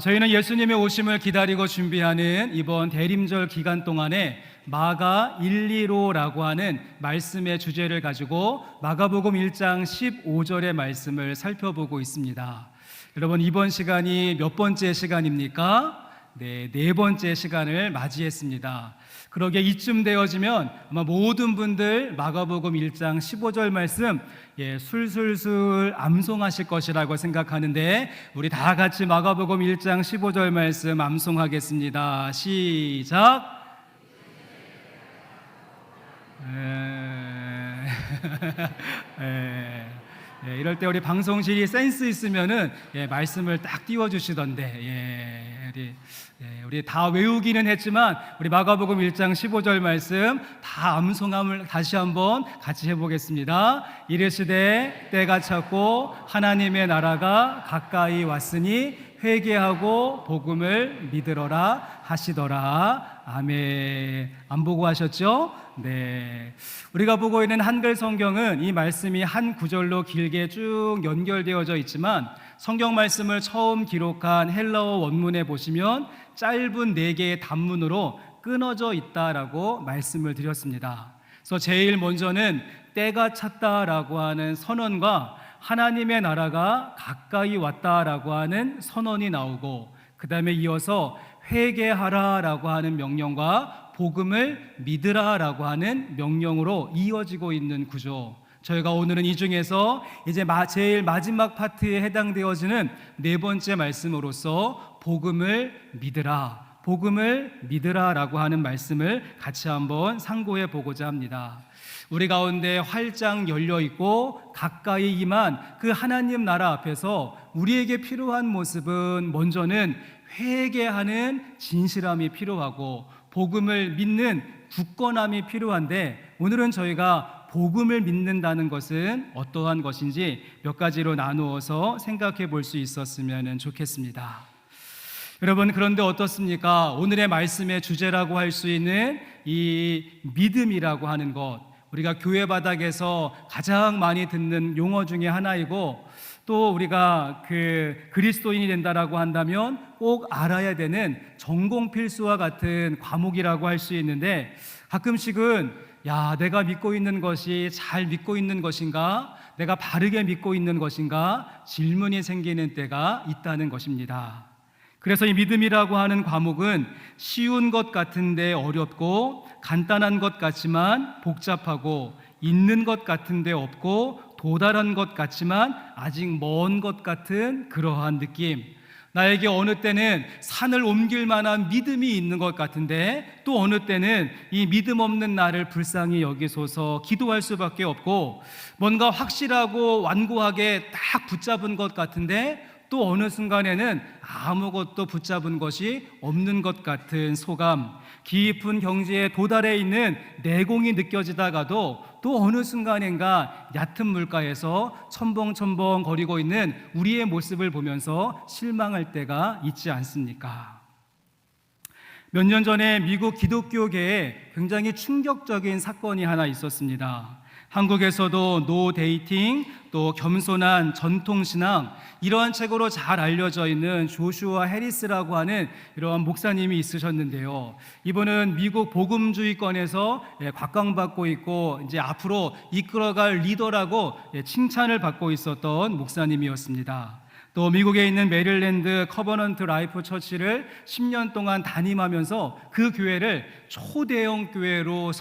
저희는 예수님의 오심을 기다리고 준비하는 이번 대림절 기간 동안에 마가 1, 2로라고 하는 말씀의 주제를 가지고 마가복음 1장 15절의 말씀을 살펴보고 있습니다. 여러분, 이번 시간이 몇 번째 시간입니까? 네 번째 시간을 맞이했습니다. 그러게 이쯤 되어지면 아마 모든 분들 마가복음 1장 15절 말씀 술술술 암송하실 것이라고 생각하는데, 우리 다 같이 마가복음 1장 15절 말씀 암송하겠습니다. 시작. 이럴 때 우리 방송실이 센스 있으면은 말씀을 딱 띄워주시던데, 우리 다 외우기는 했지만 우리 마가복음 1장 15절 말씀 다 암송함을 다시 한번 같이 해보겠습니다. 이르시되 때가 찼고 하나님의 나라가 가까이 왔으니 회개하고 복음을 믿으러라 하시더라. 아멘. 안 보고 하셨죠? 네. 우리가 보고 있는 한글 성경은 이 말씀이 한 구절로 길게 쭉 연결되어져 있지만, 성경 말씀을 처음 기록한 헬라어 원문에 보시면 짧은 4개의 단문으로 끊어져 있다라고 말씀을 드렸습니다. 그래서 제일 먼저는 때가 찼다라고 하는 선언과 하나님의 나라가 가까이 왔다라고 하는 선언이 나오고, 그 다음에 이어서 회개하라라고 하는 명령과 복음을 믿으라라고 하는 명령으로 이어지고 있는 구조. 저희가 오늘은 이 중에서 이제 제일 마지막 파트에 해당되어지는 4번째 말씀으로서 복음을 믿으라라고 하는 말씀을 같이 한번 상고해 보고자 합니다. 우리 가운데 활짝 열려 있고 가까이 임한 그 하나님 나라 앞에서 우리에게 필요한 모습은 먼저는 회개하는 진실함이 필요하고 복음을 믿는 굳건함이 필요한데, 오늘은 저희가 복음을 믿는다는 것은 어떠한 것인지 몇 가지로 나누어서 생각해 볼 수 있었으면 좋겠습니다. 여러분, 그런데 어떻습니까? 오늘의 말씀의 주제라고 할 수 있는 이 믿음이라고 하는 것, 우리가 교회 바닥에서 가장 많이 듣는 용어 중에 하나이고, 또 우리가 그리스도인이 된다라고 한다면 꼭 알아야 되는 전공 필수와 같은 과목이라고 할 수 있는데, 가끔씩은 내가 믿고 있는 것이 잘 믿고 있는 것인가? 내가 바르게 믿고 있는 것인가? 질문이 생기는 때가 있다는 것입니다. 그래서 이 믿음이라고 하는 과목은 쉬운 것 같은데 어렵고, 간단한 것 같지만 복잡하고, 있는 것 같은데 없고, 도달한 것 같지만 아직 먼 것 같은 그러한 느낌. 나에게 어느 때는 산을 옮길 만한 믿음이 있는 것 같은데, 또 어느 때는 이 믿음 없는 나를 불쌍히 여기소서 기도할 수밖에 없고, 뭔가 확실하고 완고하게 딱 붙잡은 것 같은데, 또 어느 순간에는 아무것도 붙잡은 것이 없는 것 같은 소감, 깊은 경지에 도달해 있는 내공이 느껴지다가도 또 어느 순간인가 얕은 물가에서 첨벙첨벙 거리고 있는 우리의 모습을 보면서 실망할 때가 있지 않습니까? 몇 년 전에 미국 기독교계에 굉장히 충격적인 사건이 하나 있었습니다. 한국에서도 노 데이팅, 또 겸손한 전통신앙, 이러한 책으로 잘 알려져 있는 조슈아 해리스라고 하는 이러한 목사님이 있으셨는데요. 이분은 미국 복음주의권에서 곽강받고 있고, 이제 앞으로 이끌어갈 리더라고 칭찬을 받고 있었던 목사님이었습니다. 또 미국에 있는 메릴랜드 커버넌트 라이프 처치를 10년 동안 담임하면서 그 교회를 초대형 교회로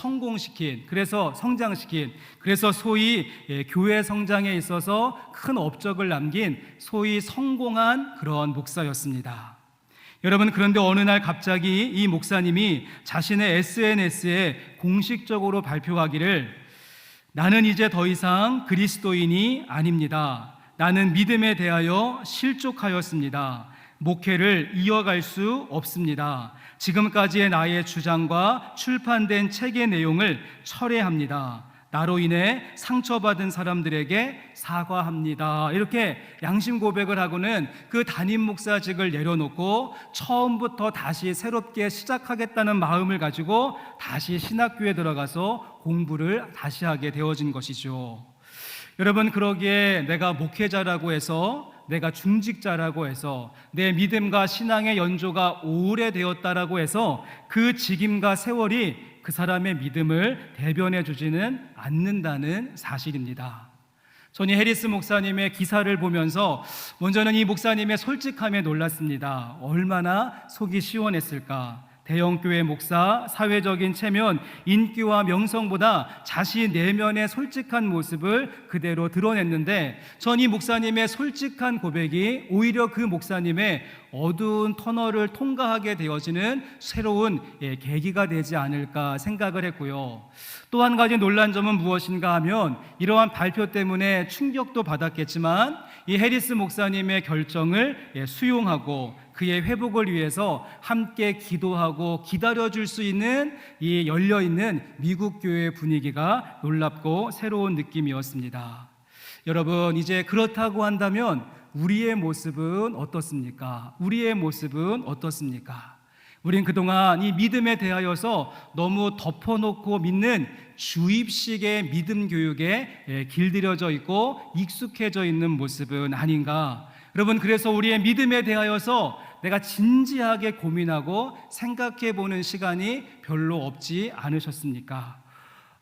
그래서 성장시킨, 그래서 소위 교회 성장에 있어서 큰 업적을 남긴 소위 성공한 그런 목사였습니다. 여러분, 그런데 어느 날 갑자기 이 목사님이 자신의 SNS에 공식적으로 발표하기를, 나는 이제 더 이상 그리스도인이 아닙니다. 나는 믿음에 대하여 실족하였습니다. 목회를 이어갈 수 없습니다. 지금까지의 나의 주장과 출판된 책의 내용을 철회합니다. 나로 인해 상처받은 사람들에게 사과합니다. 이렇게 양심 고백을 하고는 그 담임 목사직을 내려놓고 처음부터 다시 새롭게 시작하겠다는 마음을 가지고 다시 신학교에 들어가서 공부를 다시 하게 되어진 것이죠. 여러분, 그러기에 내가 목회자라고 해서 내가 중직자라고 해서 내 믿음과 신앙의 연조가 오래되었다라고 해서 그 직임과 세월이 그 사람의 믿음을 대변해 주지는 않는다는 사실입니다. 저는 해리스 목사님의 기사를 보면서 먼저는 이 목사님의 솔직함에 놀랐습니다. 얼마나 속이 시원했을까. 대형교회 목사, 사회적인 체면, 인기와 명성보다 자신 내면의 솔직한 모습을 그대로 드러냈는데, 전 이 목사님의 솔직한 고백이 오히려 그 목사님의 어두운 터널을 통과하게 되어지는 새로운 계기가 되지 않을까 생각을 했고요. 또 한 가지 놀란 점은 무엇인가 하면, 이러한 발표 때문에 충격도 받았겠지만 이 해리스 목사님의 결정을 수용하고 그의 회복을 위해서 함께 기도하고 기다려줄 수 있는 이 열려있는 미국 교회의 분위기가 놀랍고 새로운 느낌이었습니다. 여러분, 이제 그렇다고 한다면 우리의 모습은 어떻습니까? 우리의 모습은 어떻습니까? 우린 그동안 이 믿음에 대하여서 너무 덮어놓고 믿는 주입식의 믿음 교육에 길들여져 있고 익숙해져 있는 모습은 아닌가? 여러분, 그래서 우리의 믿음에 대하여서 내가 진지하게 고민하고 생각해 보는 시간이 별로 없지 않으셨습니까?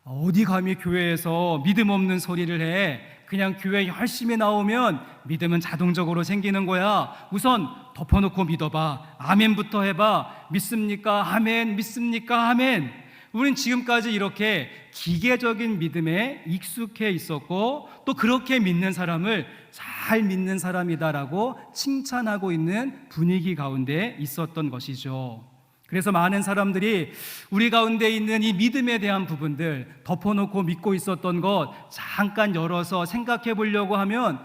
어디 감히 교회에서 믿음 없는 소리를 해. 그냥 교회 열심히 나오면 믿음은 자동적으로 생기는 거야. 우선 덮어놓고 믿어봐. 아멘부터 해봐. 믿습니까? 아멘. 믿습니까? 아멘. 우린 지금까지 이렇게 기계적인 믿음에 익숙해 있었고, 또 그렇게 믿는 사람을 잘 믿는 사람이다라고 칭찬하고 있는 분위기 가운데 있었던 것이죠. 그래서 많은 사람들이 우리 가운데 있는 이 믿음에 대한 부분들, 덮어놓고 믿고 있었던 것 잠깐 열어서 생각해 보려고 하면,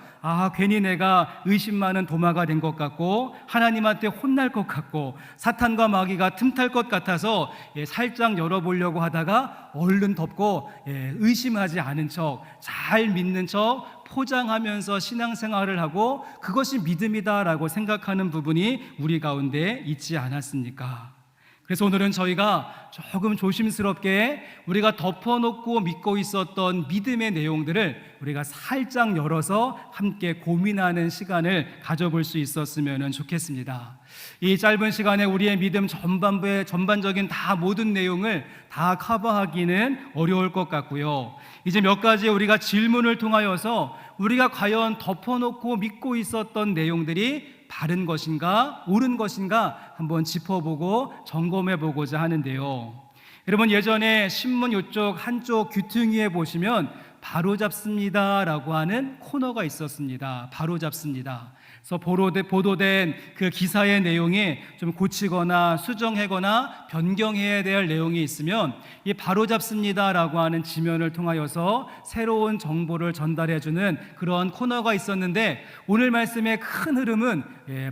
괜히 내가 의심 많은 도마가 된 것 같고 하나님한테 혼날 것 같고 사탄과 마귀가 틈탈 것 같아서 살짝 열어보려고 하다가 얼른 덮고 의심하지 않은 척, 잘 믿는 척 포장하면서 신앙생활을 하고 그것이 믿음이다라고 생각하는 부분이 우리 가운데 있지 않았습니까? 그래서 오늘은 저희가 조금 조심스럽게 우리가 덮어놓고 믿고 있었던 믿음의 내용들을 우리가 살짝 열어서 함께 고민하는 시간을 가져볼 수 있었으면 좋겠습니다. 이 짧은 시간에 우리의 믿음 전반적인 모든 내용을 다 커버하기는 어려울 것 같고요. 이제 몇 가지 우리가 질문을 통하여서 우리가 과연 덮어놓고 믿고 있었던 내용들이 바른 것인가 옳은 것인가 한번 짚어보고 점검해 보고자 하는데요. 여러분, 예전에 신문 이쪽 한쪽 귀퉁이에 보시면 바로잡습니다 라고 하는 코너가 있었습니다. 바로잡습니다. 그래서 보도된 그 기사의 내용이 좀 고치거나 수정하거나 변경해야 될 내용이 있으면 이 바로잡습니다라고 하는 지면을 통하여서 새로운 정보를 전달해주는 그런 코너가 있었는데, 오늘 말씀의 큰 흐름은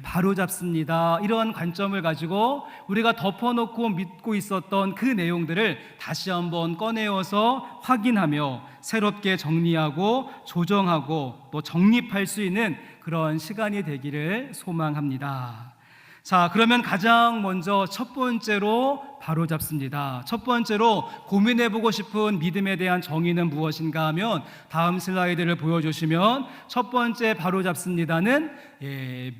바로잡습니다 이런 관점을 가지고 우리가 덮어놓고 믿고 있었던 그 내용들을 다시 한번 꺼내어서 확인하며 새롭게 정리하고 조정하고 또 정립할 수 있는 그런 시간이 되기를 소망합니다. 자, 그러면 가장 먼저 첫 번째로 바로잡습니다. 첫 번째로 고민해보고 싶은 믿음에 대한 정의는 무엇인가 하면 다음 슬라이드를 보여주시면 첫 번째 바로잡습니다는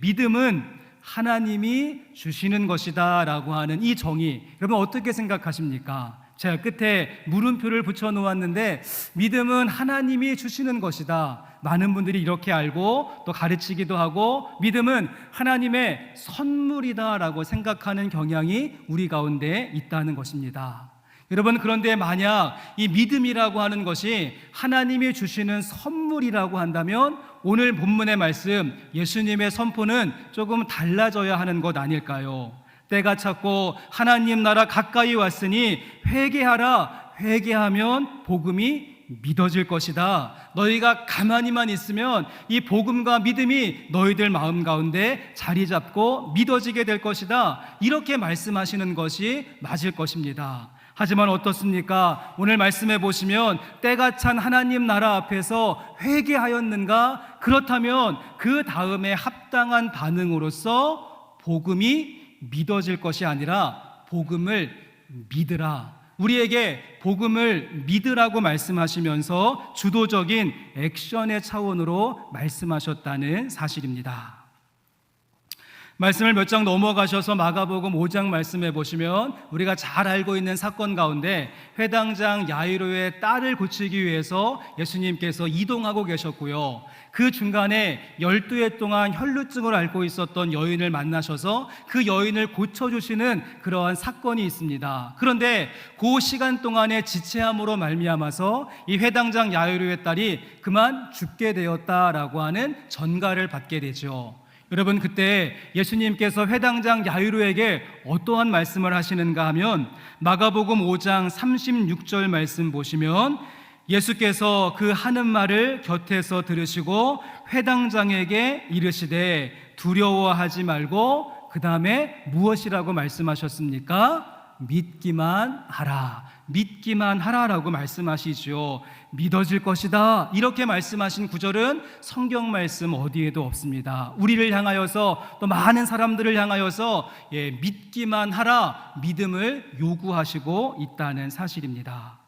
믿음은 하나님이 주시는 것이다 라고 하는 이 정의, 여러분 어떻게 생각하십니까? 제가 끝에 물음표를 붙여 놓았는데, 믿음은 하나님이 주시는 것이다. 많은 분들이 이렇게 알고 또 가르치기도 하고 믿음은 하나님의 선물이다라고 생각하는 경향이 우리 가운데 있다는 것입니다. 여러분, 그런데 만약 이 믿음이라고 하는 것이 하나님이 주시는 선물이라고 한다면 오늘 본문의 말씀, 예수님의 선포는 조금 달라져야 하는 것 아닐까요? 때가 찼고 하나님 나라 가까이 왔으니 회개하라. 회개하면 복음이 믿어질 것이다. 너희가 가만히만 있으면 이 복음과 믿음이 너희들 마음 가운데 자리 잡고 믿어지게 될 것이다. 이렇게 말씀하시는 것이 맞을 것입니다. 하지만 어떻습니까? 오늘 말씀해 보시면 때가 찬 하나님 나라 앞에서 회개하였는가? 그렇다면 그 다음에 합당한 반응으로서 복음이 믿어질 것이 아니라 복음을 믿으라. 우리에게 복음을 믿으라고 말씀하시면서 주도적인 액션의 차원으로 말씀하셨다는 사실입니다. 말씀을 몇 장 넘어가셔서 마가복음 5장 말씀해 보시면 우리가 잘 알고 있는 사건 가운데 회당장 야이로의 딸을 고치기 위해서 예수님께서 이동하고 계셨고요. 그 중간에 12해 동안 혈루증을 앓고 있었던 여인을 만나셔서 그 여인을 고쳐주시는 그러한 사건이 있습니다. 그런데 그 시간 동안의 지체함으로 말미암아서 이 회당장 야이로의 딸이 그만 죽게 되었다라고 하는 전가를 받게 되죠. 여러분, 그때 예수님께서 회당장 야이로에게 어떠한 말씀을 하시는가 하면 마가복음 5장 36절 말씀 보시면 예수께서 그 하는 말을 곁에서 들으시고 회당장에게 이르시되 두려워하지 말고 그 다음에 무엇이라고 말씀하셨습니까? 믿기만 하라. 믿기만 하라라고 말씀하시죠. 믿어질 것이다 이렇게 말씀하신 구절은 성경 말씀 어디에도 없습니다. 우리를 향하여서 또 많은 사람들을 향하여서 믿기만 하라, 믿음을 요구하시고 있다는 사실입니다.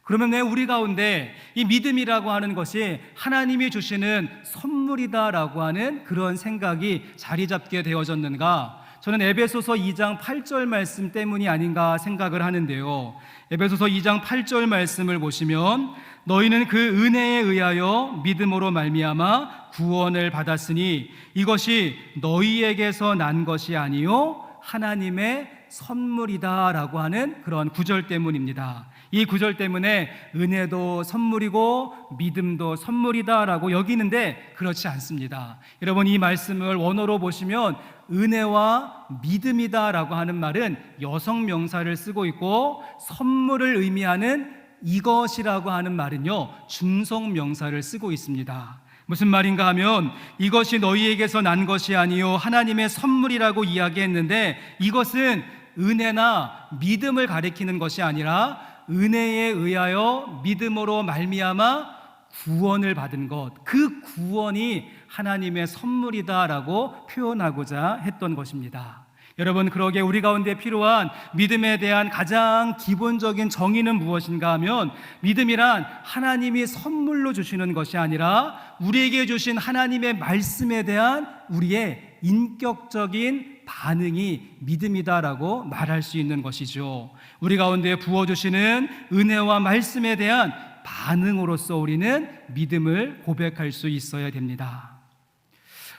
그러면 왜 우리 가운데 이 믿음이라고 하는 것이 하나님이 주시는 선물이다라고 하는 그런 생각이 자리 잡게 되어졌는가? 저는 에베소서 2장 8절 말씀 때문이 아닌가 생각을 하는데요. 에베소서 2장 8절 말씀을 보시면 너희는 그 은혜에 의하여 믿음으로 말미암아 구원을 받았으니 이것이 너희에게서 난 것이 아니요 하나님의 선물이다라고 하는 그런 구절 때문입니다. 이 구절 때문에 은혜도 선물이고 믿음도 선물이다라고 여기는데 그렇지 않습니다. 여러분, 이 말씀을 원어로 보시면 은혜와 믿음이다라고 하는 말은 여성 명사를 쓰고 있고 선물을 의미하는 이것이라고 하는 말은요 중성 명사를 쓰고 있습니다. 무슨 말인가 하면 이것이 너희에게서 난 것이 아니요 하나님의 선물이라고 이야기했는데 이것은 은혜나 믿음을 가리키는 것이 아니라 은혜에 의하여 믿음으로 말미암아 구원을 받은 것, 그 구원이 하나님의 선물이다라고 표현하고자 했던 것입니다. 여러분, 그러기에 우리 가운데 필요한 믿음에 대한 가장 기본적인 정의는 무엇인가 하면 믿음이란 하나님이 선물로 주시는 것이 아니라 우리에게 주신 하나님의 말씀에 대한 우리의 인격적인 반응이 믿음이다라고 말할 수 있는 것이죠. 우리 가운데 부어주시는 은혜와 말씀에 대한 반응으로서 우리는 믿음을 고백할 수 있어야 됩니다.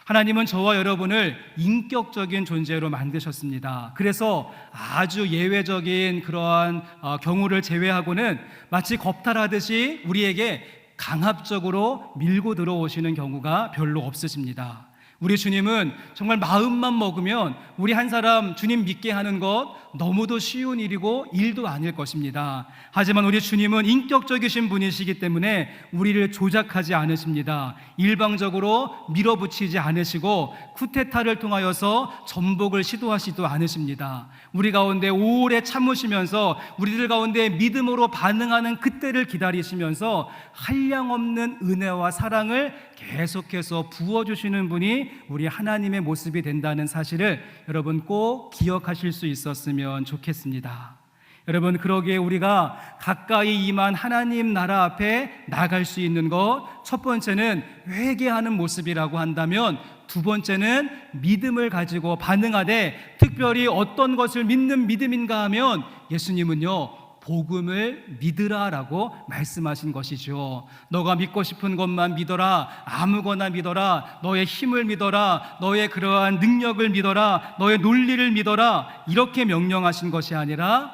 하나님은 저와 여러분을 인격적인 존재로 만드셨습니다. 그래서 아주 예외적인 그러한 경우를 제외하고는 마치 겁탈하듯이 우리에게 강압적으로 밀고 들어오시는 경우가 별로 없으십니다. 우리 주님은 정말 마음만 먹으면 우리 한 사람 주님 믿게 하는 것 너무도 쉬운 일이고 일도 아닐 것입니다. 하지만 우리 주님은 인격적이신 분이시기 때문에 우리를 조작하지 않으십니다. 일방적으로 밀어붙이지 않으시고 쿠데타를 통하여서 전복을 시도하시지도 않으십니다. 우리 가운데 오래 참으시면서 우리들 가운데 믿음으로 반응하는 그때를 기다리시면서 한량없는 은혜와 사랑을 계속해서 부어주시는 분이 우리 하나님의 모습이 된다는 사실을 여러분 꼭 기억하실 수 있었으면 좋겠습니다. 여러분, 그러기에 우리가 가까이 임한 하나님 나라 앞에 나갈 수 있는 것, 첫 번째는 회개하는 모습이라고 한다면 두 번째는 믿음을 가지고 반응하되 특별히 어떤 것을 믿는 믿음인가 하면 예수님은요 복음을 믿으라라고 말씀하신 것이죠. 너가 믿고 싶은 것만 믿어라, 아무거나 믿어라, 너의 힘을 믿어라, 너의 그러한 능력을 믿어라, 너의 논리를 믿어라, 이렇게 명령하신 것이 아니라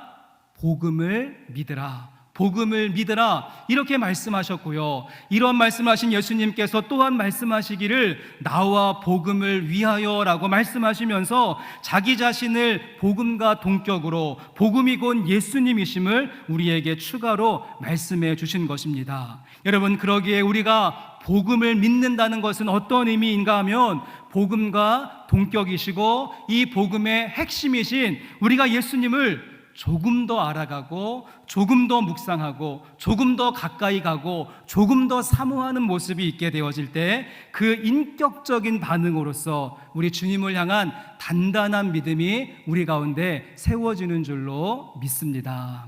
복음을 믿으라, 복음을 믿으라 이렇게 말씀하셨고요. 이런 말씀하신 예수님께서 또한 말씀하시기를 나와 복음을 위하여라고 말씀하시면서 자기 자신을 복음과 동격으로 복음이 곧 예수님이심을 우리에게 추가로 말씀해 주신 것입니다. 여러분, 그러기에 우리가 복음을 믿는다는 것은 어떤 의미인가 하면 복음과 동격이시고 이 복음의 핵심이신 우리가 예수님을 조금 더 알아가고 조금 더 묵상하고 조금 더 가까이 가고 조금 더 사모하는 모습이 있게 되어질 때 그 인격적인 반응으로서 우리 주님을 향한 단단한 믿음이 우리 가운데 세워지는 줄로 믿습니다.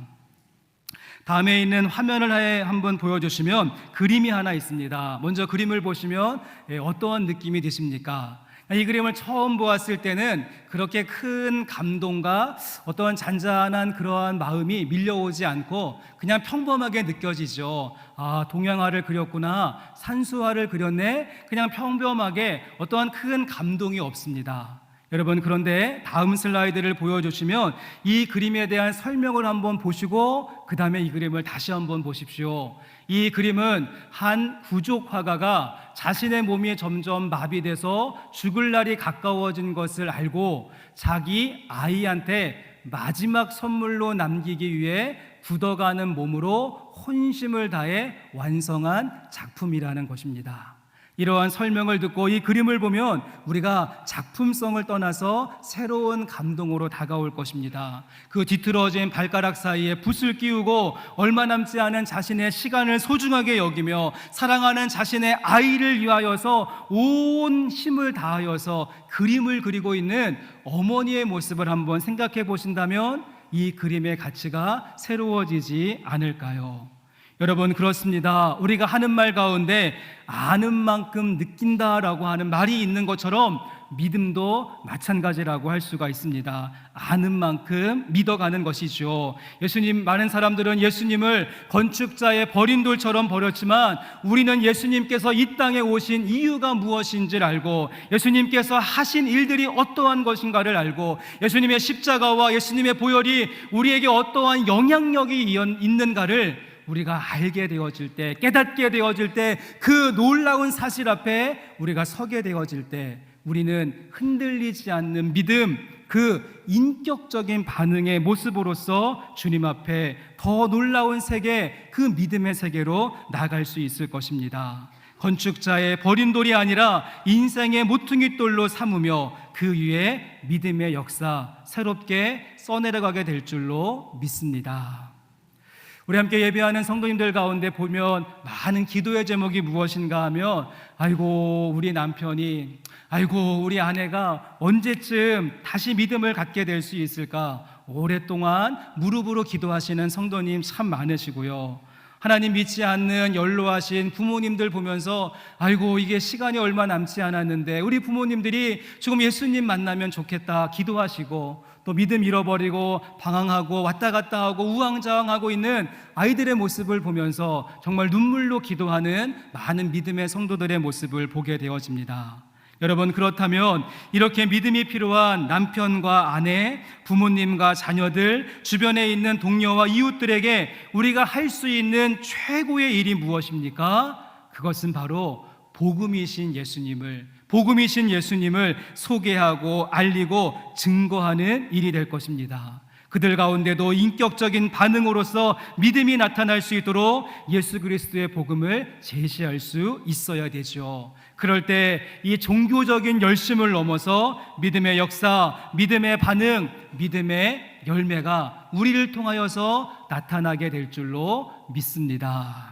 다음에 있는 화면을 한번 보여주시면 그림이 하나 있습니다. 먼저 그림을 보시면 어떠한 느낌이 드십니까? 이 그림을 처음 보았을 때는 그렇게 큰 감동과 어떤 잔잔한 그러한 마음이 밀려오지 않고 그냥 평범하게 느껴지죠. 아, 동양화를 그렸구나, 산수화를 그렸네. 그냥 평범하게 어떠한 큰 감동이 없습니다. 여러분, 그런데 다음 슬라이드를 보여주시면 이 그림에 대한 설명을 한번 보시고 그 다음에 이 그림을 다시 한번 보십시오. 이 그림은 한 부족 화가가 자신의 몸이 점점 마비돼서 죽을 날이 가까워진 것을 알고 자기 아이한테 마지막 선물로 남기기 위해 굳어가는 몸으로 혼심을 다해 완성한 작품이라는 것입니다. 이러한 설명을 듣고 이 그림을 보면 우리가 작품성을 떠나서 새로운 감동으로 다가올 것입니다. 그 뒤틀어진 발가락 사이에 붓을 끼우고 얼마 남지 않은 자신의 시간을 소중하게 여기며 사랑하는 자신의 아이를 위하여서 온 힘을 다하여서 그림을 그리고 있는 어머니의 모습을 한번 생각해 보신다면 이 그림의 가치가 새로워지지 않을까요? 여러분, 그렇습니다. 우리가 하는 말 가운데 아는 만큼 느낀다라고 하는 말이 있는 것처럼 믿음도 마찬가지라고 할 수가 있습니다. 아는 만큼 믿어가는 것이죠. 많은 사람들은 예수님을 건축자의 버린 돌처럼 버렸지만 우리는 예수님께서 이 땅에 오신 이유가 무엇인지를 알고 예수님께서 하신 일들이 어떠한 것인가를 알고 예수님의 십자가와 예수님의 보혈이 우리에게 어떠한 영향력이 있는가를 우리가 알게 되어질 때, 깨닫게 되어질 때, 그 놀라운 사실 앞에 우리가 서게 되어질 때 우리는 흔들리지 않는 믿음, 그 인격적인 반응의 모습으로서 주님 앞에 더 놀라운 세계, 그 믿음의 세계로 나갈 수 있을 것입니다. 건축자의 버린 돌이 아니라 인생의 모퉁이 돌로 삼으며 그 위에 믿음의 역사 새롭게 써내려가게 될 줄로 믿습니다. 우리 함께 예배하는 성도님들 가운데 보면 많은 기도의 제목이 무엇인가 하면 아이고 우리 남편이, 아이고 우리 아내가 언제쯤 다시 믿음을 갖게 될 수 있을까, 오랫동안 무릎으로 기도하시는 성도님 참 많으시고요. 하나님 믿지 않는 연로하신 부모님들 보면서 아이고 이게 시간이 얼마 남지 않았는데 우리 부모님들이 조금 예수님 만나면 좋겠다 기도하시고, 또 믿음 잃어버리고 방황하고 왔다 갔다 하고 우왕좌왕하고 있는 아이들의 모습을 보면서 정말 눈물로 기도하는 많은 믿음의 성도들의 모습을 보게 되어집니다. 여러분, 그렇다면 이렇게 믿음이 필요한 남편과 아내, 부모님과 자녀들, 주변에 있는 동료와 이웃들에게 우리가 할 수 있는 최고의 일이 무엇입니까? 그것은 바로 복음이신 예수님을 소개하고 알리고 증거하는 일이 될 것입니다. 그들 가운데도 인격적인 반응으로서 믿음이 나타날 수 있도록 예수 그리스도의 복음을 제시할 수 있어야 되죠. 그럴 때 이 종교적인 열심을 넘어서 믿음의 역사, 믿음의 반응, 믿음의 열매가 우리를 통하여서 나타나게 될 줄로 믿습니다.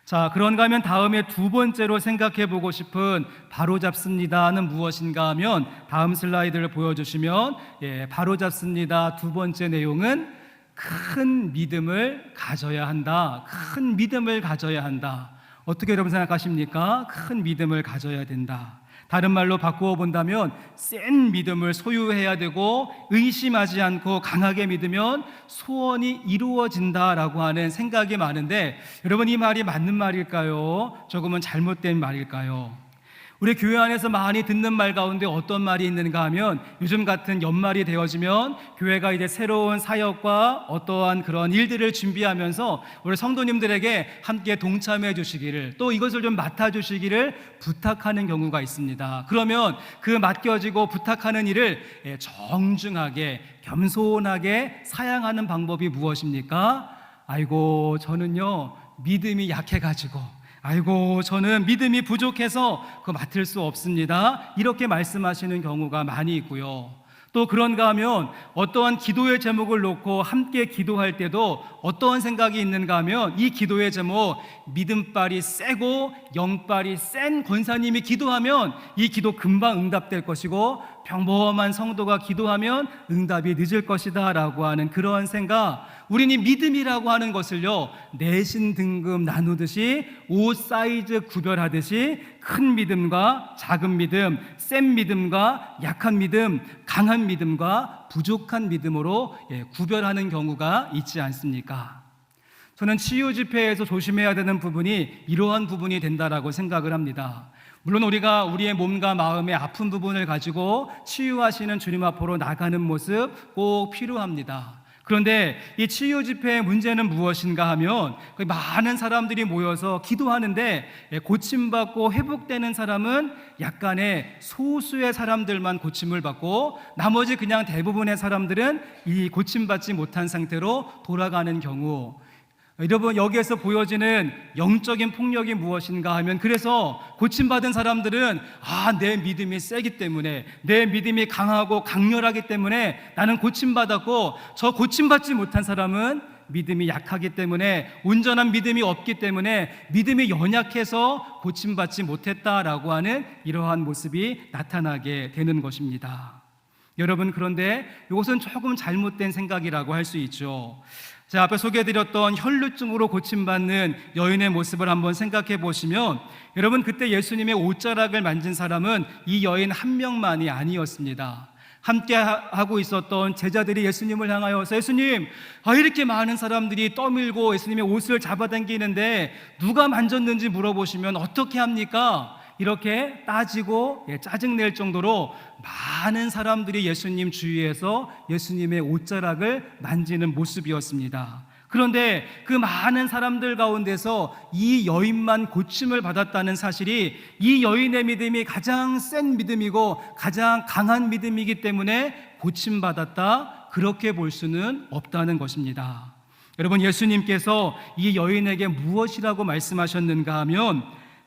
자, 그런가 하면 다음에 두 번째로 생각해 보고 싶은 바로잡습니다는 무엇인가 하면 다음 슬라이드를 보여주시면 바로잡습니다 두 번째 내용은 큰 믿음을 가져야 한다. 큰 믿음을 가져야 한다. 어떻게 여러분 생각하십니까? 큰 믿음을 가져야 된다. 다른 말로 바꾸어 본다면 센 믿음을 소유해야 되고 의심하지 않고 강하게 믿으면 소원이 이루어진다라고 하는 생각이 많은데, 여러분 이 말이 맞는 말일까요? 조금은 잘못된 말일까요? 우리 교회 안에서 많이 듣는 말 가운데 어떤 말이 있는가 하면 요즘 같은 연말이 되어지면 교회가 이제 새로운 사역과 어떠한 그런 일들을 준비하면서 우리 성도님들에게 함께 동참해 주시기를, 또 이것을 좀 맡아 주시기를 부탁하는 경우가 있습니다. 그러면 그 맡겨지고 부탁하는 일을 정중하게 겸손하게 사양하는 방법이 무엇입니까? 아이고 저는요 믿음이 약해가지고, 아이고 저는 믿음이 부족해서 그거 맡을 수 없습니다, 이렇게 말씀하시는 경우가 많이 있고요. 또 그런가 하면 어떠한 기도의 제목을 놓고 함께 기도할 때도 어떠한 생각이 있는가 하면 이 기도의 제목, 믿음발이 세고 영발이 센 권사님이 기도하면 이 기도 금방 응답될 것이고, 평범한 성도가 기도하면 응답이 늦을 것이다 라고 하는 그러한 생각, 우리는 이 믿음이라고 하는 것을요, 내신 등급 나누듯이 옷 사이즈 구별하듯이 큰 믿음과 작은 믿음, 센 믿음과 약한 믿음, 강한 믿음과 부족한 믿음으로 구별하는 경우가 있지 않습니까? 저는 치유 집회에서 조심해야 되는 부분이 이러한 부분이 된다라고 생각을 합니다. 물론 우리가 우리의 몸과 마음의 아픈 부분을 가지고 치유하시는 주님 앞으로 나가는 모습 꼭 필요합니다. 그런데 이 치유 집회의 문제는 무엇인가 하면 많은 사람들이 모여서 기도하는데 고침받고 회복되는 사람은 약간의 소수의 사람들만 고침을 받고 나머지 그냥 대부분의 사람들은 이 고침받지 못한 상태로 돌아가는 경우, 여러분 여기에서 보여지는 영적인 폭력이 무엇인가 하면, 그래서 고침받은 사람들은 내 믿음이 세기 때문에, 내 믿음이 강하고 강렬하기 때문에 나는 고침받았고, 저 고침받지 못한 사람은 믿음이 약하기 때문에, 온전한 믿음이 없기 때문에 믿음이 연약해서 고침받지 못했다라고 하는 이러한 모습이 나타나게 되는 것입니다. 여러분, 그런데 이것은 조금 잘못된 생각이라고 할 수 있죠. 제가 앞에 소개해드렸던 혈루증으로 고침받는 여인의 모습을 한번 생각해 보시면, 여러분 그때 예수님의 옷자락을 만진 사람은 이 여인 한 명만이 아니었습니다. 함께 하고 있었던 제자들이 예수님을 향하여서, 예수님, 이렇게 많은 사람들이 떠밀고 예수님의 옷을 잡아당기는데 누가 만졌는지 물어보시면 어떻게 합니까? 이렇게 따지고 짜증낼 정도로 많은 사람들이 예수님 주위에서 예수님의 옷자락을 만지는 모습이었습니다. 그런데 그 많은 사람들 가운데서 이 여인만 고침을 받았다는 사실이, 이 여인의 믿음이 가장 센 믿음이고 가장 강한 믿음이기 때문에 고침받았다, 그렇게 볼 수는 없다는 것입니다. 여러분, 예수님께서 이 여인에게 무엇이라고 말씀하셨는가 하면,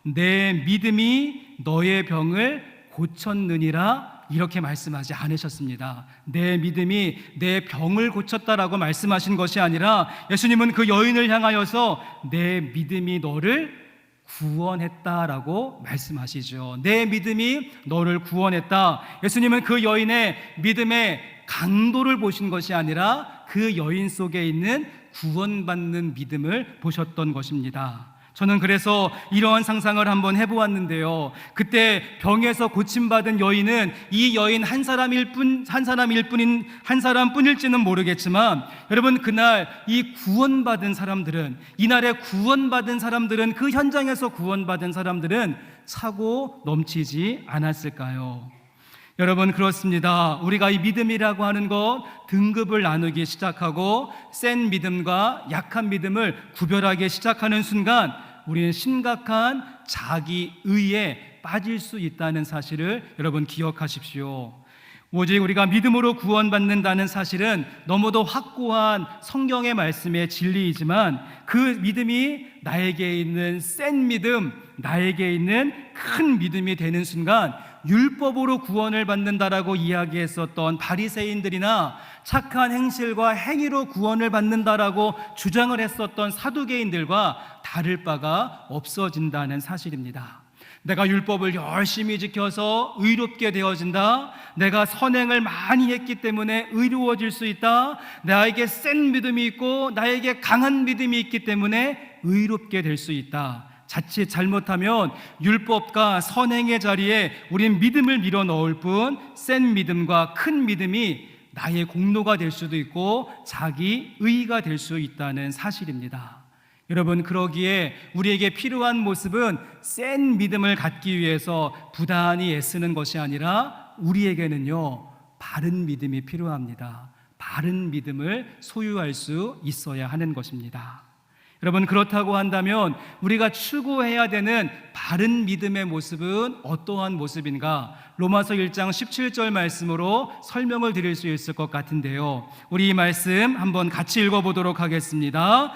내 믿음이 너의 병을 고쳤느니라, 이렇게 말씀하지 않으셨습니다. 내 믿음이 내 병을 고쳤다라고 말씀하신 것이 아니라, 예수님은 그 여인을 향하여서 내 믿음이 너를 구원했다라고 말씀하시죠. 내 믿음이 너를 구원했다. 예수님은 그 여인의 믿음의 강도를 보신 것이 아니라 그 여인 속에 있는 구원받는 믿음을 보셨던 것입니다. 저는 그래서 이러한 상상을 한번 해보았는데요. 그때 병에서 고침받은 여인은 이 여인 한 사람뿐일지는 모르겠지만, 여러분 그날 이 구원받은 사람들은, 이날에 구원받은 사람들은, 그 현장에서 구원받은 사람들은 차고 넘치지 않았을까요? 여러분, 그렇습니다. 우리가 이 믿음이라고 하는 것, 등급을 나누기 시작하고 센 믿음과 약한 믿음을 구별하기 시작하는 순간 우리는 심각한 자기의에 빠질 수 있다는 사실을 여러분 기억하십시오. 오직 우리가 믿음으로 구원받는다는 사실은 너무도 확고한 성경의 말씀의 진리이지만, 그 믿음이 나에게 있는 센 믿음, 나에게 있는 큰 믿음이 되는 순간 율법으로 구원을 받는다라고 이야기했었던 바리새인들이나 착한 행실과 행위로 구원을 받는다라고 주장을 했었던 사두개인들과 다를 바가 없어진다는 사실입니다. 내가 율법을 열심히 지켜서 의롭게 되어진다, 내가 선행을 많이 했기 때문에 의로워질 수 있다, 나에게 센 믿음이 있고 나에게 강한 믿음이 있기 때문에 의롭게 될 수 있다. 자칫 잘못하면 율법과 선행의 자리에 우린 믿음을 밀어 넣을 뿐, 센 믿음과 큰 믿음이 나의 공로가 될 수도 있고 자기 의의가 될 수 있다는 사실입니다. 여러분, 그러기에 우리에게 필요한 모습은 센 믿음을 갖기 위해서 부단히 애쓰는 것이 아니라, 우리에게는요 바른 믿음이 필요합니다. 바른 믿음을 소유할 수 있어야 하는 것입니다. 여러분, 그렇다고 한다면 우리가 추구해야 되는 바른 믿음의 모습은 어떠한 모습인가? 로마서 1장 17절 말씀으로 설명을 드릴 수 있을 것 같은데요, 우리 이 말씀 한번 같이 읽어보도록 하겠습니다.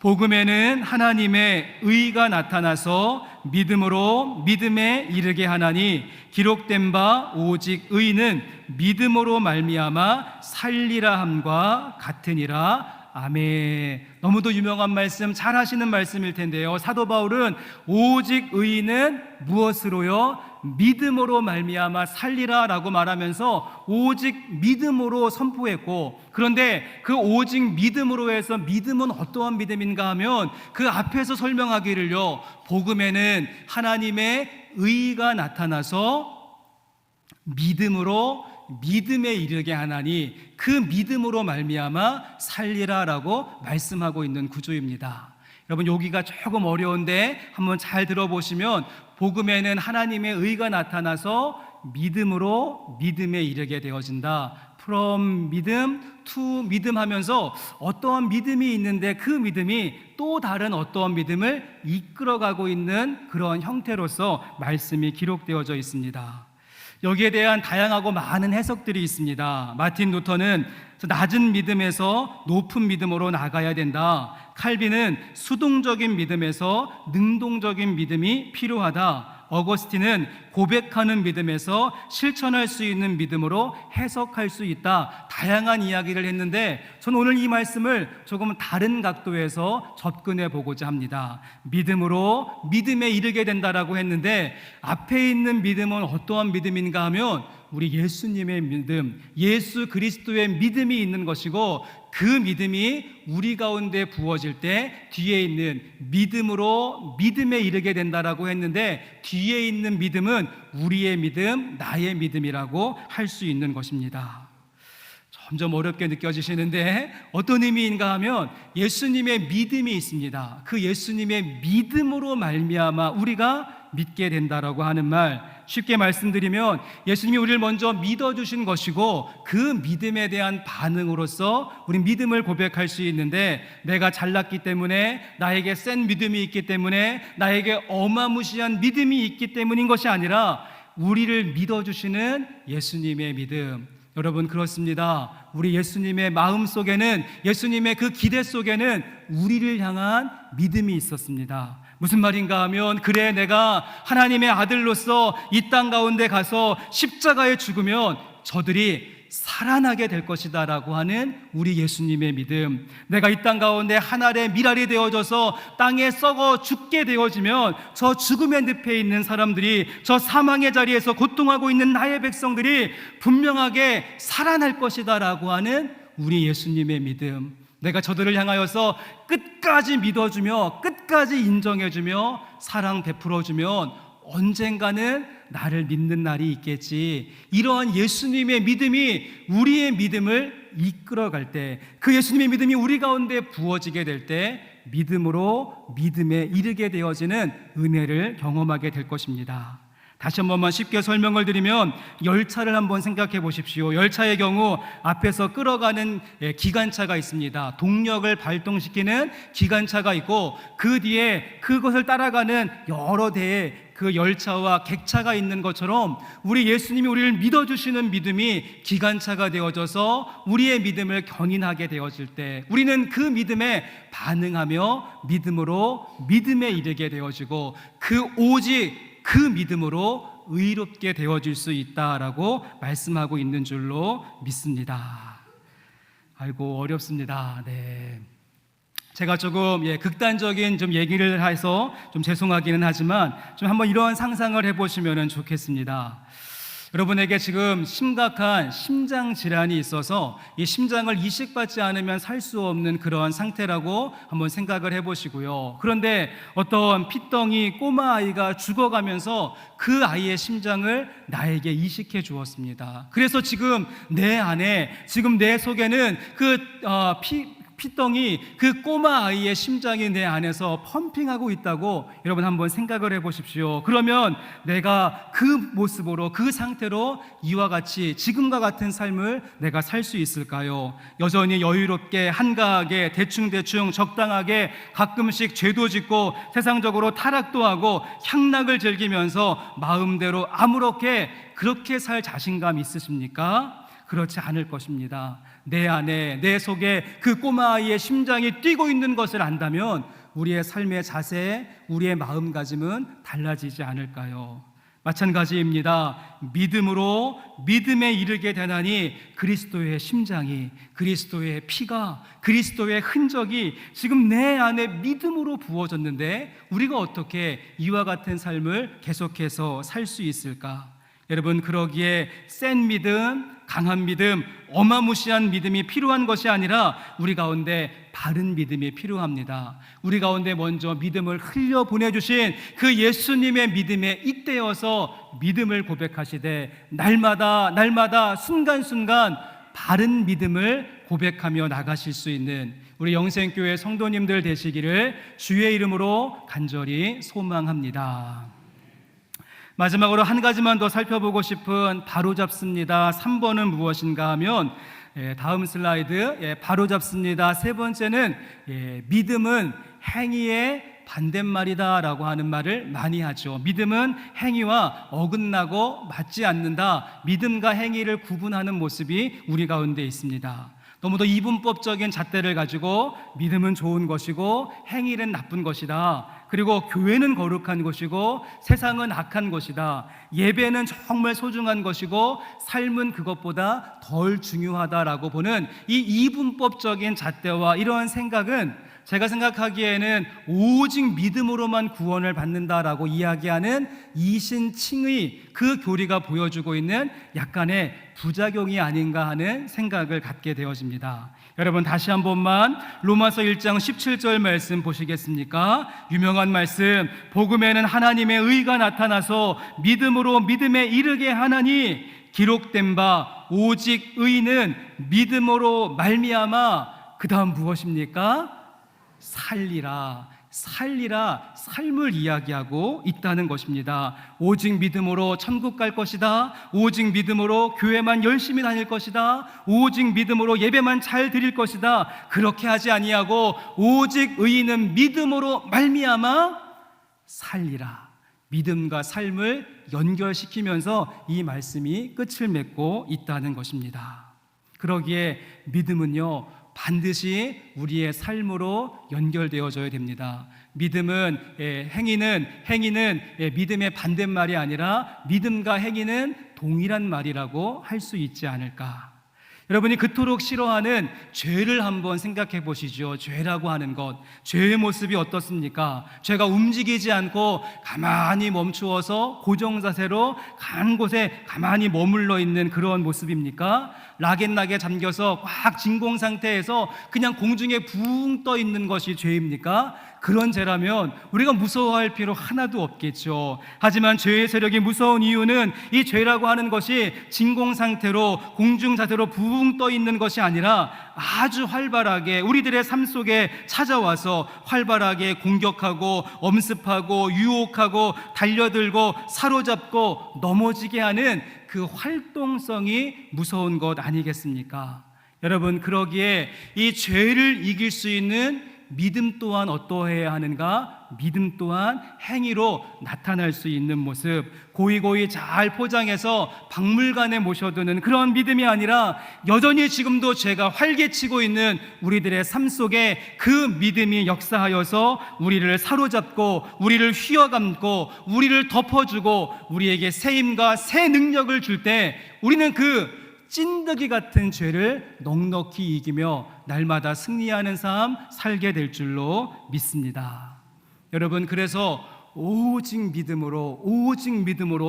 복음에는 하나님의 의가 나타나서 믿음으로 믿음에 이르게 하나니, 기록된 바 오직 의는 믿음으로 말미암아 살리라 함과 같으니라. 아멘. 너무도 유명한 말씀, 잘 하시는 말씀일 텐데요. 사도 바울은 오직 의인은 무엇으로요? 믿음으로 말미암아 살리라 라고 말하면서 오직 믿음으로 선포했고, 그런데 그 오직 믿음으로 해서 믿음은 어떠한 믿음인가 하면 그 앞에서 설명하기를요, 복음에는 하나님의 의가 나타나서 믿음으로 믿음에 이르게 하나니 그 믿음으로 말미암아 살리라라고 말씀하고 있는 구조입니다. 여러분, 여기가 조금 어려운데 한번 잘 들어보시면 복음에는 하나님의 의가 나타나서 믿음으로 믿음에 이르게 되어진다. From 믿음 to 믿음 하면서 어떠한 믿음이 있는데 그 믿음이 또 다른 어떠한 믿음을 이끌어가고 있는 그런 형태로서 말씀이 기록되어져 있습니다. 여기에 대한 다양하고 많은 해석들이 있습니다. 마틴 루터는 낮은 믿음에서 높은 믿음으로 나가야 된다. 칼빈은 수동적인 믿음에서 능동적인 믿음이 필요하다. 어거스틴은 고백하는 믿음에서 실천할 수 있는 믿음으로 해석할 수 있다. 다양한 이야기를 했는데 저는 오늘 이 말씀을 조금 다른 각도에서 접근해 보고자 합니다. 믿음으로 믿음에 이르게 된다라고 했는데 앞에 있는 믿음은 어떠한 믿음인가 하면 우리 예수님의 믿음, 예수 그리스도의 믿음이 있는 것이고, 그 믿음이 우리 가운데 부어질 때 뒤에 있는 믿음으로 믿음에 이르게 된다라고 했는데, 뒤에 있는 믿음은 우리의 믿음, 나의 믿음이라고 할 수 있는 것입니다. 점점 어렵게 느껴지시는데 어떤 의미인가 하면 예수님의 믿음이 있습니다. 그 예수님의 믿음으로 말미암아 우리가 믿게 된다라고 하는 말, 쉽게 말씀드리면 예수님이 우리를 먼저 믿어주신 것이고 그 믿음에 대한 반응으로서 우리 믿음을 고백할 수 있는데, 내가 잘났기 때문에, 나에게 센 믿음이 있기 때문에, 나에게 어마무시한 믿음이 있기 때문인 것이 아니라 우리를 믿어주시는 예수님의 믿음. 여러분, 그렇습니다. 우리 예수님의 마음 속에는, 예수님의 그 기대 속에는 우리를 향한 믿음이 있었습니다. 무슨 말인가 하면, 그래, 내가 하나님의 아들로서 이 땅 가운데 가서 십자가에 죽으면 저들이 살아나게 될 것이다 라고 하는 우리 예수님의 믿음, 내가 이 땅 가운데 하늘의 미랄이 되어져서 땅에 썩어 죽게 되어지면 저 죽음의 늪에 있는 사람들이, 저 사망의 자리에서 고통하고 있는 나의 백성들이 분명하게 살아날 것이다 라고 하는 우리 예수님의 믿음, 내가 저들을 향하여서 끝까지 믿어주며 끝까지 인정해주며 사랑 베풀어주면 언젠가는 나를 믿는 날이 있겠지. 이러한 예수님의 믿음이 우리의 믿음을 이끌어갈 때, 그 예수님의 믿음이 우리 가운데 부어지게 될 때 믿음으로 믿음에 이르게 되어지는 은혜를 경험하게 될 것입니다. 다시 한 번만 쉽게 설명을 드리면, 열차를 한번 생각해 보십시오. 열차의 경우 앞에서 끌어가는 기관차가 있습니다. 동력을 발동시키는 기관차가 있고, 그 뒤에 그것을 따라가는 여러 대의 그 열차와 객차가 있는 것처럼 우리 예수님이 우리를 믿어주시는 믿음이 기관차가 되어져서 우리의 믿음을 견인하게 되어질 때 우리는 그 믿음에 반응하며 믿음으로 믿음에 이르게 되어지고, 그 오직 그 믿음으로 의롭게 되어질 수 있다라고 말씀하고 있는 줄로 믿습니다. 아이고, 어렵습니다. 네. 제가 조금 극단적인 좀 얘기를 해서 좀 죄송하기는 하지만 좀 한번 이러한 상상을 해보시면 좋겠습니다. 여러분에게 지금 심각한 심장 질환이 있어서 이 심장을 이식받지 않으면 살 수 없는 그러한 상태라고 한번 생각을 해보시고요. 그런데 어떤 피덩이 꼬마 아이가 죽어가면서 그 아이의 심장을 나에게 이식해 주었습니다. 그래서 지금 내 안에, 지금 내 속에는 그 피덩이, 그 꼬마 아이의 심장이 내 안에서 펌핑하고 있다고 여러분 한번 생각을 해보십시오. 그러면 내가 그 모습으로, 그 상태로 이와 같이 지금과 같은 삶을 내가 살 수 있을까요? 여전히 여유롭게, 한가하게, 대충대충, 적당하게, 가끔씩 죄도 짓고 세상적으로 타락도 하고 향락을 즐기면서 마음대로 아무렇게 그렇게 살 자신감 있으십니까? 그렇지 않을 것입니다. 내 안에, 내 속에 그 꼬마 아이의 심장이 뛰고 있는 것을 안다면 우리의 삶의 자세, 우리의 마음가짐은 달라지지 않을까요? 마찬가지입니다. 믿음으로 믿음에 이르게 되나니 그리스도의 심장이, 그리스도의 피가, 그리스도의 흔적이 지금 내 안에 믿음으로 부어졌는데 우리가 어떻게 이와 같은 삶을 계속해서 살 수 있을까? 여러분, 그러기에 센 믿음, 강한 믿음, 어마무시한 믿음이 필요한 것이 아니라 우리 가운데 바른 믿음이 필요합니다. 우리 가운데 먼저 믿음을 흘려 보내주신 그 예수님의 믿음에 잇대어서 믿음을 고백하시되 날마다 순간순간 바른 믿음을 고백하며 나가실 수 있는 우리 영생교회 성도님들 되시기를 주의 이름으로 간절히 소망합니다. 마지막으로 한 가지만 더 살펴보고 싶은 바로잡습니다. 3번은 무엇인가 하면 다음 슬라이드, 바로잡습니다. 세 번째는 믿음은 행위의 반대말이다 라고 하는 말을 많이 하죠. 믿음은 행위와 어긋나고 맞지 않는다. 믿음과 행위를 구분하는 모습이 우리 가운데 있습니다. 너무도 이분법적인 잣대를 가지고 믿음은 좋은 것이고 행위는 나쁜 것이다, 그리고 교회는 거룩한 것이고 세상은 악한 것이다, 예배는 정말 소중한 것이고 삶은 그것보다 덜 중요하다라고 보는 이 이분법적인 잣대와 이러한 생각은 제가 생각하기에는 오직 믿음으로만 구원을 받는다라고 이야기하는 이신칭의 그 교리가 보여주고 있는 약간의 부작용이 아닌가 하는 생각을 갖게 되어집니다. 여러분, 다시 한 번만 로마서 1장 17절 말씀 보시겠습니까? 유명한 말씀, 복음에는 하나님의 의가 나타나서 믿음으로 믿음에 이르게 하나니 기록된 바 오직 의는 믿음으로 말미암아, 그 다음 무엇입니까? 살리라, 삶을 이야기하고 있다는 것입니다. 오직 믿음으로 천국 갈 것이다, 오직 믿음으로 교회만 열심히 다닐 것이다, 오직 믿음으로 예배만 잘 드릴 것이다, 그렇게 하지 아니하고 오직 의인은 믿음으로 말미암아 살리라. 믿음과 삶을 연결시키면서 이 말씀이 끝을 맺고 있다는 것입니다. 그러기에 믿음은요, 반드시 우리의 삶으로 연결되어져야 됩니다. 믿음은 행위는 믿음의 반대말이 아니라 믿음과 행위는 동일한 말이라고 할 수 있지 않을까. 여러분이 그토록 싫어하는 죄를 한번 생각해 보시죠. 죄라고 하는 것, 죄의 모습이 어떻습니까? 죄가 움직이지 않고 가만히 멈추어서 고정자세로 간 곳에 가만히 머물러 있는 그런 모습입니까? 락앤락에 잠겨서 꽉 진공 상태에서 그냥 공중에 붕 떠 있는 것이 죄입니까? 그런 죄라면 우리가 무서워할 필요 하나도 없겠죠. 하지만 죄의 세력이 무서운 이유는 이 죄라고 하는 것이 진공 상태로 공중 자세로 붕 떠 있는 것이 아니라 아주 활발하게 우리들의 삶 속에 찾아와서 활발하게 공격하고 엄습하고 유혹하고 달려들고 사로잡고 넘어지게 하는 그 활동성이 무서운 것 아니겠습니까? 여러분, 그러기에 이 죄를 이길 수 있는 믿음 또한 어떠해야 하는가? 믿음 또한 행위로 나타날 수 있는 모습, 고이고이 잘 포장해서 박물관에 모셔두는 그런 믿음이 아니라 여전히 지금도 죄가 활개치고 있는 우리들의 삶 속에 그 믿음이 역사하여서 우리를 사로잡고 우리를 휘어감고 우리를 덮어주고 우리에게 새 힘과 새 능력을 줄 때 우리는 그 찐득이 같은 죄를 넉넉히 이기며 날마다 승리하는 삶 살게 될 줄로 믿습니다. 여러분, 그래서 오직 믿음으로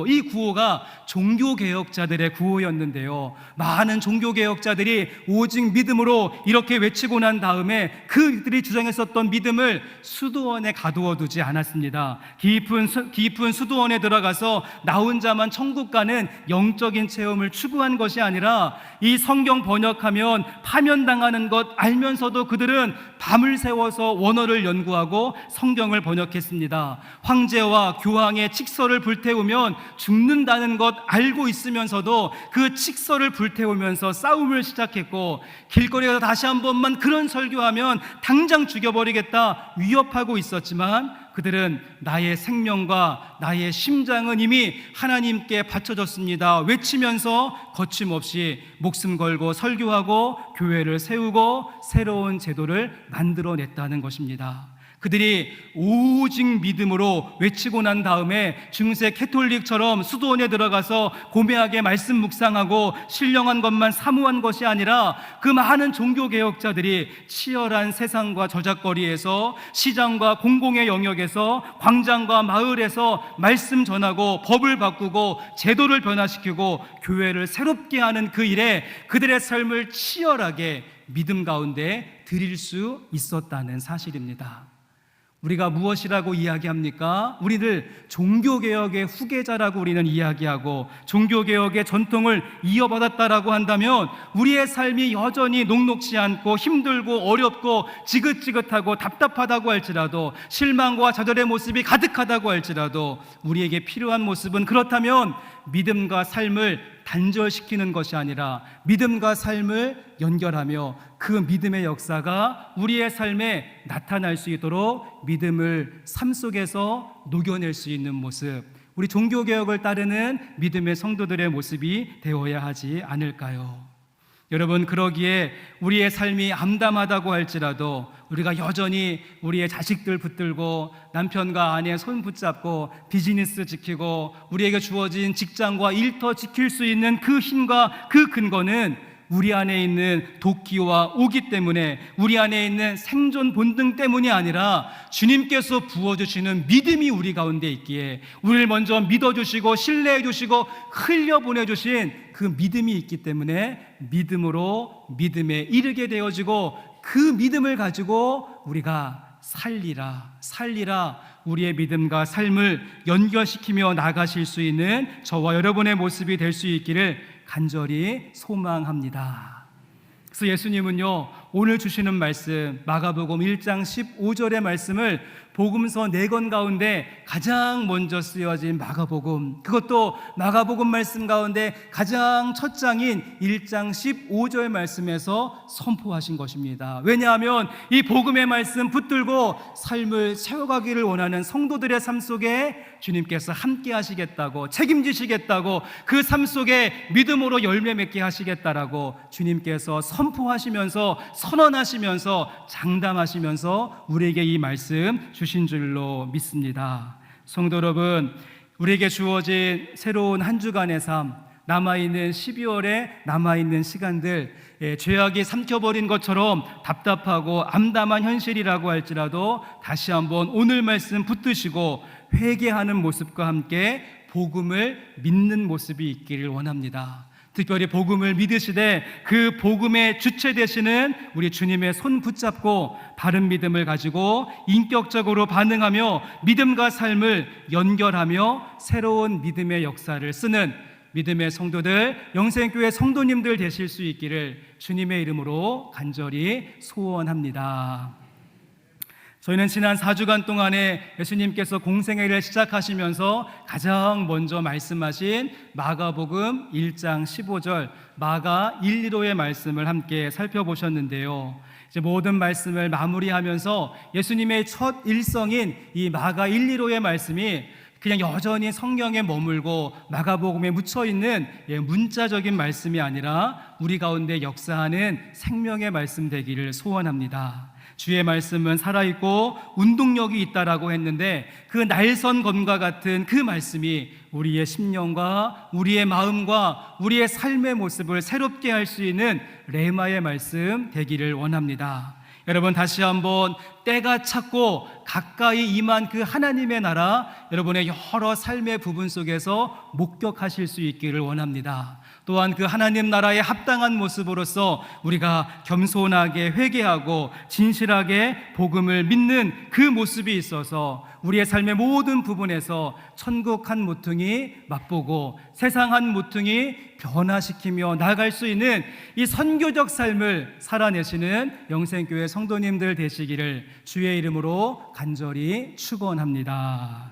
이 구호가 종교개혁자들의 구호였는데요, 많은 종교개혁자들이 오직 믿음으로 이렇게 외치고 난 다음에 그들이 주장했었던 믿음을 수도원에 가두어 두지 않았습니다. 깊은 수도원에 들어가서 나 혼자만 천국 가는 영적인 체험을 추구한 것이 아니라 이 성경 번역하면 파면당하는 것 알면서도 그들은 밤을 새워서 원어를 연구하고 성경을 번역했습니다. 황제와 교황의 칙서를 불태우면 죽는다는 것 알고 있으면서도 그 칙서를 불태우면서 싸움을 시작했고, 길거리에서 다시 한 번만 그런 설교하면 당장 죽여버리겠다 위협하고 있었지만 그들은 나의 생명과 나의 심장은 이미 하나님께 바쳐졌습니다 외치면서 거침없이 목숨 걸고 설교하고 교회를 세우고 새로운 제도를 만들어냈다는 것입니다. 그들이 오직 믿음으로 외치고 난 다음에 중세 캐톨릭처럼 수도원에 들어가서 고매하게 말씀 묵상하고 신령한 것만 사모한 것이 아니라 그 많은 종교개혁자들이 치열한 세상과 저작거리에서 시장과 공공의 영역에서 광장과 마을에서 말씀 전하고 법을 바꾸고 제도를 변화시키고 교회를 새롭게 하는 그 일에 그들의 삶을 치열하게 믿음 가운데 드릴 수 있었다는 사실입니다. 우리가 무엇이라고 이야기합니까? 우리를 종교개혁의 후계자라고 우리는 이야기하고 종교개혁의 전통을 이어받았다라고 한다면 우리의 삶이 여전히 녹록지 않고 힘들고 어렵고 지긋지긋하고 답답하다고 할지라도 실망과 좌절의 모습이 가득하다고 할지라도 우리에게 필요한 모습은 그렇다면 믿음과 삶을 단절시키는 것이 아니라 믿음과 삶을 연결하며 그 믿음의 역사가 우리의 삶에 나타날 수 있도록 믿음을 삶 속에서 녹여낼 수 있는 모습, 우리 종교개혁을 따르는 믿음의 성도들의 모습이 되어야 하지 않을까요? 여러분, 그러기에 우리의 삶이 암담하다고 할지라도 우리가 여전히 우리의 자식들 붙들고 남편과 아내 손 붙잡고 비즈니스 지키고 우리에게 주어진 직장과 일터 지킬 수 있는 그 힘과 그 근거는 우리 안에 있는 도끼와 오기 때문에 우리 안에 있는 생존 본능 때문이 아니라 주님께서 부어주시는 믿음이 우리 가운데 있기에 우리를 먼저 믿어주시고 신뢰해 주시고 흘려보내주신 그 믿음이 있기 때문에 믿음으로 믿음에 이르게 되어지고 그 믿음을 가지고 우리가 살리라 우리의 믿음과 삶을 연결시키며 나가실 수 있는 저와 여러분의 모습이 될 수 있기를 간절히 소망합니다. 그래서 예수님은요, 오늘 주시는 말씀 마가복음 1장 15절의 말씀을 복음서 4권 가운데 가장 먼저 쓰여진 마가복음, 그것도 마가복음 말씀 가운데 가장 첫 장인 1장 15절 말씀에서 선포하신 것입니다. 왜냐하면 이 복음의 말씀 붙들고 삶을 세워가기를 원하는 성도들의 삶 속에 주님께서 함께 하시겠다고, 책임지시겠다고, 그 삶 속에 믿음으로 열매 맺게 하시겠다라고 주님께서 선포하시면서 선언하시면서 장담하시면서 우리에게 이 말씀 주신 줄로 믿습니다. 성도 여러분, 우리에게 주어진 새로운 한 주간의 삶, 남아있는 12월에 남아있는 시간들, 죄악이 삼켜버린 것처럼 답답하고 암담한 현실이라고 할지라도 다시 한번 오늘 말씀 붙드시고 회개하는 모습과 함께 복음을 믿는 모습이 있기를 원합니다. 특별히 복음을 믿으시되 그 복음의 주체 되시는 우리 주님의 손 붙잡고 바른 믿음을 가지고 인격적으로 반응하며 믿음과 삶을 연결하며 새로운 믿음의 역사를 쓰는 믿음의 성도들, 영생교회 성도님들 되실 수 있기를 주님의 이름으로 간절히 소원합니다. 저희는 지난 4주간 동안에 예수님께서 공생애를 시작하시면서 가장 먼저 말씀하신 마가복음 1장 15절 마가 1, 2로의 말씀을 함께 살펴보셨는데요. 이제 모든 말씀을 마무리하면서 예수님의 첫 일성인 이 마가 1, 2로의 말씀이 그냥 여전히 성경에 머물고 마가복음에 묻혀있는 문자적인 말씀이 아니라 우리 가운데 역사하는 생명의 말씀 되기를 소원합니다. 주의 말씀은 살아있고 운동력이 있다라고 했는데 그 날선검과 같은 그 말씀이 우리의 심령과 우리의 마음과 우리의 삶의 모습을 새롭게 할 수 있는 레마의 말씀 되기를 원합니다. 여러분, 다시 한번 때가 찼고 가까이 임한 그 하나님의 나라, 여러분의 여러 삶의 부분 속에서 목격하실 수 있기를 원합니다. 또한 그 하나님 나라의 합당한 모습으로서 우리가 겸손하게 회개하고 진실하게 복음을 믿는 그 모습이 있어서 우리의 삶의 모든 부분에서 천국 한 모퉁이 맛보고 세상 한 모퉁이 변화시키며 나아갈 수 있는 이 선교적 삶을 살아내시는 영생교회 성도님들 되시기를 주의 이름으로 간절히 축원합니다.